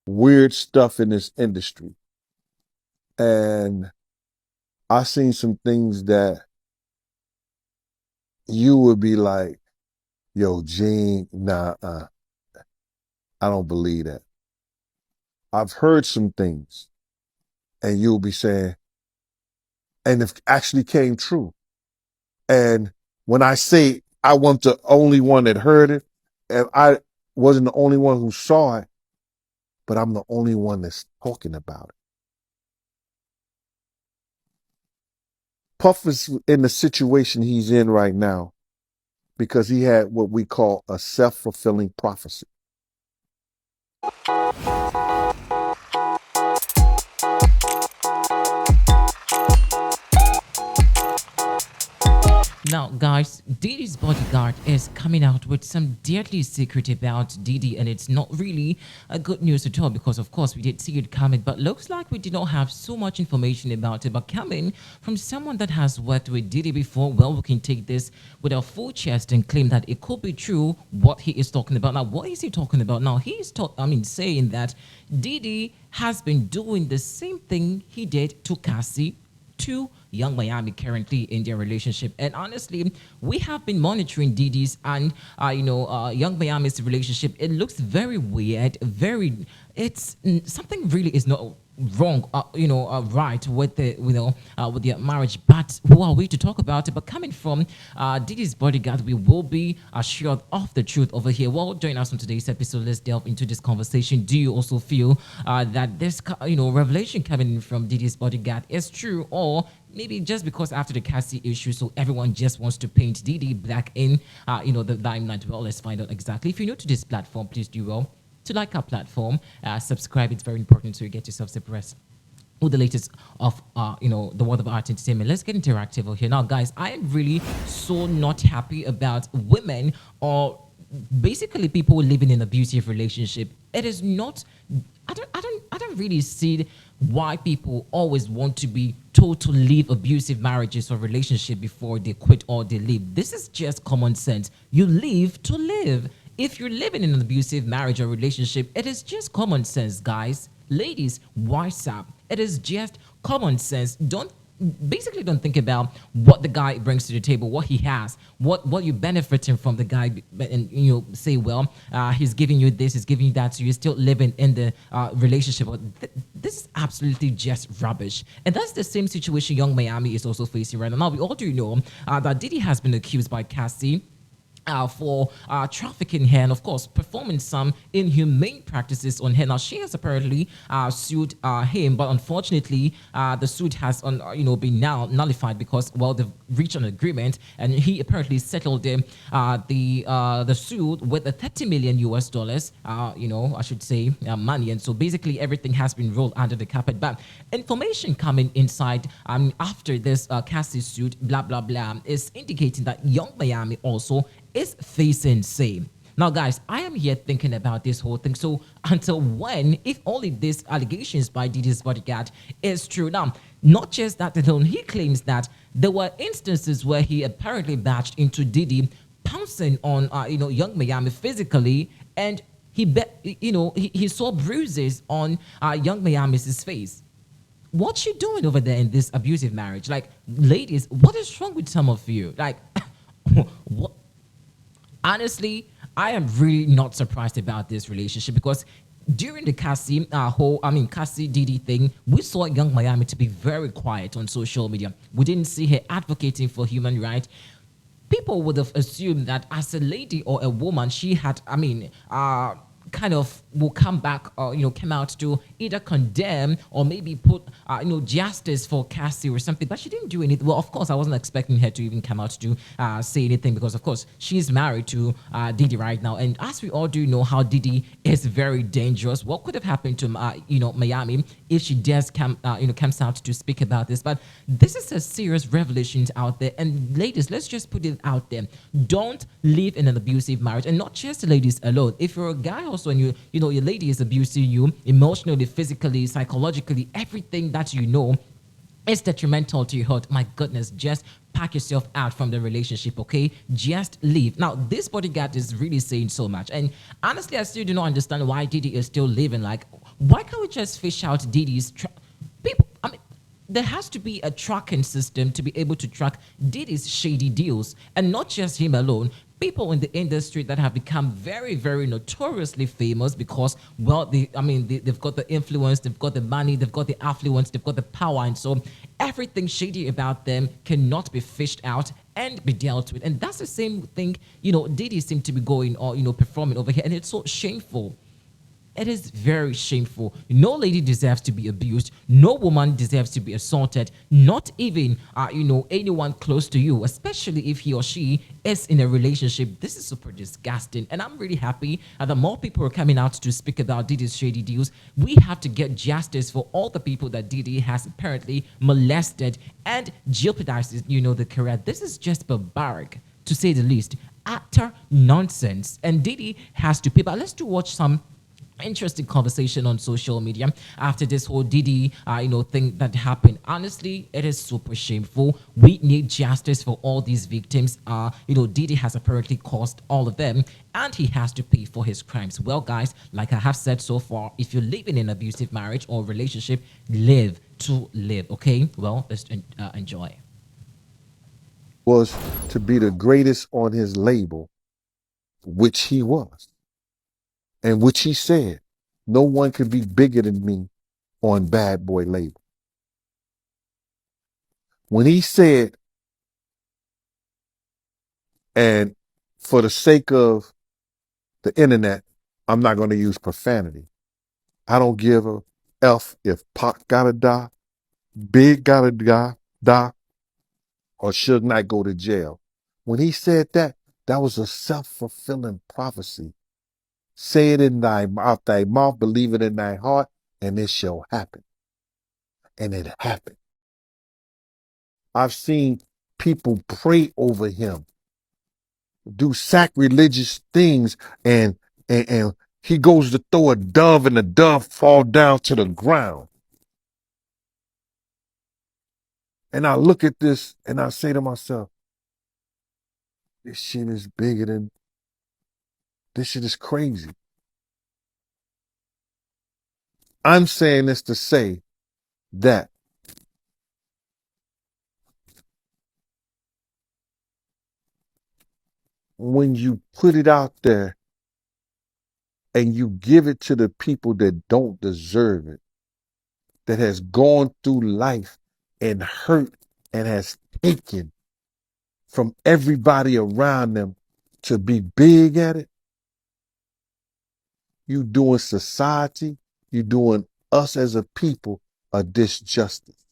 weird stuff in this industry. And I seen some things that you would be like, yo, Gene, nah, I don't believe that. I've heard some things and you'll be saying, and it actually came true. And when I say I wasn't the only one that heard it, and I wasn't the only one who saw it, but I'm the only one that's talking about it. Puff is in the situation he's in right now because he had what we call a self-fulfilling prophecy. Now, guys, Diddy's Bodyguard is coming out with some deadly secret about Diddy, and it's not really a good news at all because, of course, we did see it coming, but looks like we did not have so much information about it. But coming from someone that has worked with Diddy before, well, we can take this with a full chest and claim that it could be true what he is talking about. Now, what is he talking about? Now, he's saying that Diddy has been doing the same thing he did to Cassie, to Young Miami currently in their relationship. And honestly, we have been monitoring Diddy's and Young Miami's relationship. It looks very weird, very. It's something really is not wrong, right with the with their marriage. But who are we to talk about it? But coming from Diddy's Bodyguard, we will be assured of the truth over here. Well, join us on today's episode. Let's delve into this conversation. Do you also feel that this revelation coming in from Diddy's Bodyguard is true, or maybe just because after the Cassie issue, so everyone just wants to paint Diddy black in the limelight? Well, let's find out exactly. If you're new to this platform, please do well to like our platform, subscribe. It's very important so you get yourself abreast with the latest of the world of art entertainment. Let's get interactive over here now, guys. I am really so not happy about women or basically people living in an abusive relationship. It is not. I don't really see why people always want to be told to leave abusive marriages or relationship before they quit or they leave. This is just common sense. You live to live. If you're living in an abusive marriage or relationship, it is just common sense, guys. Ladies, wise up. It is just common sense. Don't think about what the guy brings to the table, what he has, what you're benefiting from the guy, and say, well, he's giving you this, he's giving you that, so you're still living in the relationship. This is absolutely just rubbish, and that's the same situation Young Miami is also facing right now. Now we all do know that Diddy has been accused by Cassie for trafficking her and, of course, performing some inhumane practices on her. Now, she has apparently sued him, but unfortunately, the suit has been now nullified because, well, they've reached an agreement, and he apparently settled the suit with a 30 million US dollars, I should say, money. And so basically, everything has been rolled under the carpet. But information coming inside after this Cassie suit, blah blah blah, is indicating that Young Miami also is facing same. Now, guys, I am here thinking about this whole thing. So, until when, if only these allegations by Diddy's Bodyguard is true? Now, not just that alone, he claims that there were instances where he apparently bashed into Diddy, pouncing on Young Miami physically, and he saw bruises on Young Miami's face. What's she doing over there in this abusive marriage? Like, ladies, what is wrong with some of you? Like, what? Honestly, I am really not surprised about this relationship because during the Cassie Diddy thing, we saw Young Miami to be very quiet on social media. We didn't see her advocating for human rights. People would have assumed that as a lady or a woman, she had, kind of will come back or come out to either condemn or maybe put justice for Cassie or something, but she didn't do anything. Well, of course, I wasn't expecting her to even come out to say anything because, of course, she's married to Diddy right now, and as we all do know how Diddy is very dangerous. What could have happened to Miami if she does comes out to speak about this? But this is a serious revelation out there, and ladies, let's just put it out there: don't live in an abusive marriage, and not just the ladies alone. If you're a guy also and your lady is abusing you emotionally, physically, psychologically, everything that is detrimental to your health, my goodness, just pack yourself out from the relationship, okay? Just leave. Now, this Bodyguard is really saying so much, and honestly, I still do not understand why Diddy is still living. Like, Why can't we just fish out Diddy's people? I mean, there has to be a tracking system to be able to track Diddy's shady deals, and not just him alone. People in the industry that have become very, very notoriously famous because, well, they've got the influence, they've got the money, they've got the affluence, they've got the power, and so everything shady about them cannot be fished out and be dealt with. And that's the same thing, Diddy seemed to be going or, performing over here, and it's so shameful. It is very shameful. No lady deserves to be abused. No woman deserves to be assaulted. Not even, anyone close to you, especially if he or she is in a relationship. This is super disgusting. And I'm really happy that more people are coming out to speak about Diddy's shady deals. We have to get justice for all the people that Diddy has apparently molested and jeopardized, the career. This is just barbaric, to say the least. Utter nonsense. And Diddy has to pay. But let's watch some interesting conversation on social media after this whole Diddy thing that happened. Honestly, it is super shameful. We need justice for all these victims. Diddy has apparently caused all of them, and he has to pay for his crimes. Well, guys, like I have said so far, if you're living in an abusive marriage or relationship, live to live. Okay, well, let's enjoy. Was to be the greatest on his label, which he was. And which he said, no one could be bigger than me on Bad Boy label. When he said, and for the sake of the internet, I'm not going to use profanity. I don't give a F if Pac gotta die, Big gotta die, or should not go to jail. When he said that was a self-fulfilling prophecy. Say it in thy mouth, believe it in thy heart, and it shall happen. And it happened. I've seen people pray over him, do sacrilegious things, and he goes to throw a dove, and the dove fall down to the ground. And I look at this and I say to myself, this shit is this shit is crazy. I'm saying this to say that when you put it out there and you give it to the people that don't deserve it, that has gone through life and hurt and has taken from everybody around them to be big at it, you doing society, you doing us as a people a disjustice.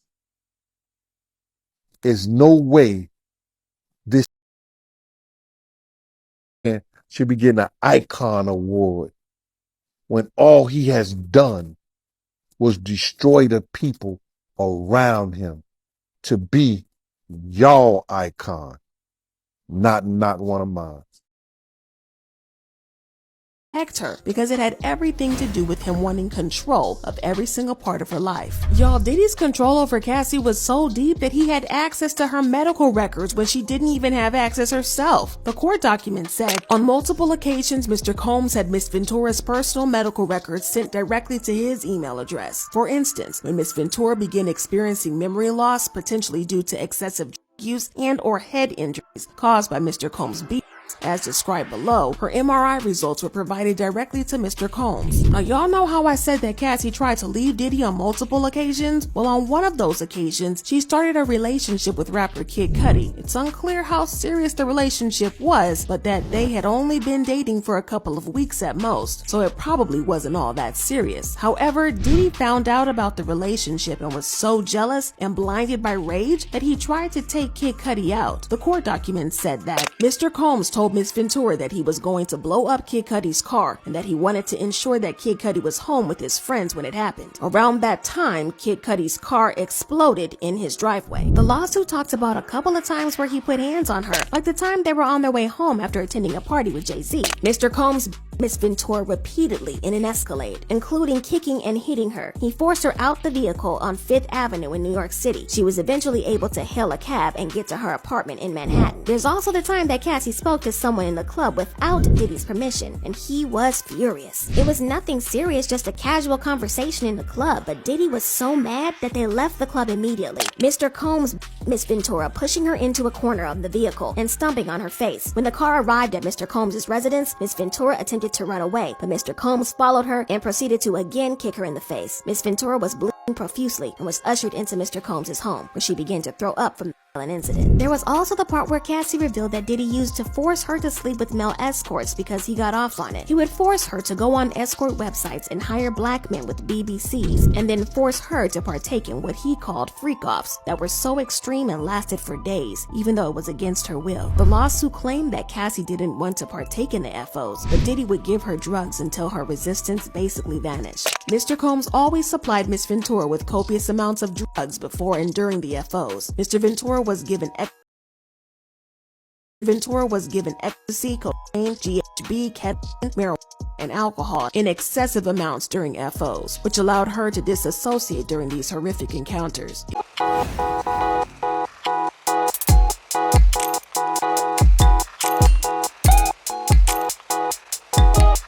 There's no way this man should be getting an icon award when all he has done was destroy the people around him to be y'all icon, not one of mine. Her because it had everything to do with him wanting control of every single part of her life. Y'all, Diddy's control over Cassie was so deep that he had access to her medical records when she didn't even have access herself. The court documents said, on multiple occasions, Mr. Combs had Miss Ventura's personal medical records sent directly to his email address. For instance, when Miss Ventura began experiencing memory loss, potentially due to excessive drug use and or head injuries caused by Mr. Combs' beat, as described below, her MRI results were provided directly to Mr. Combs. Now, y'all know how I said that Cassie tried to leave Diddy on multiple occasions? Well, on one of those occasions, she started a relationship with rapper Kid Cudi. It's unclear how serious the relationship was, but that they had only been dating for a couple of weeks at most, so it probably wasn't all that serious. However, Diddy found out about the relationship and was so jealous and blinded by rage that he tried to take Kid Cudi out. The court documents said that Mr. Combs told Miss Ventura that he was going to blow up Kid Cudi's car and that he wanted to ensure that Kid Cudi was home with his friends when it happened. Around that time, Kid Cudi's car exploded in his driveway. The lawsuit talks about a couple of times where he put hands on her, like the time they were on their way home after attending a party with Jay-Z. Mr. Combs Miss Ventura repeatedly in an Escalade, including kicking and hitting her. He forced her out the vehicle on 5th Avenue in New York City. She was eventually able to hail a cab and get to her apartment in Manhattan. There's also the time that Cassie spoke to someone in the club without Diddy's permission, and he was furious. It was nothing serious, just a casual conversation in the club, but Diddy was so mad that they left the club immediately. Mr. Combs Miss Ventura, pushing her into a corner of the vehicle and stomping on her face. When the car arrived at Mr. Combs' residence, Miss Ventura attempted to run away, but Mr. Combs followed her and proceeded to again kick her in the face. Miss Ventura was bleeding profusely and was ushered into Mr. Combs' home, where she began to throw up from the violent incident. There was also the part where Cassie revealed that Diddy used to force her to sleep with male escorts because he got off on it. He would force her to go on escort websites and hire black men with BBCs, and then force her to partake in what he called freak-offs that were so extreme and lasted for days, even though it was against her will. The lawsuit claimed that Cassie didn't want to partake in the FOs, but Diddy would give her drugs until her resistance basically vanished. Mr. Combs always supplied Miss Ventura with copious amounts of drugs before and during the FOs. Mr. Ventura was given ecstasy, cocaine, GHB, ketamine, marijuana, and alcohol in excessive amounts during FOs, which allowed her to disassociate during these horrific encounters.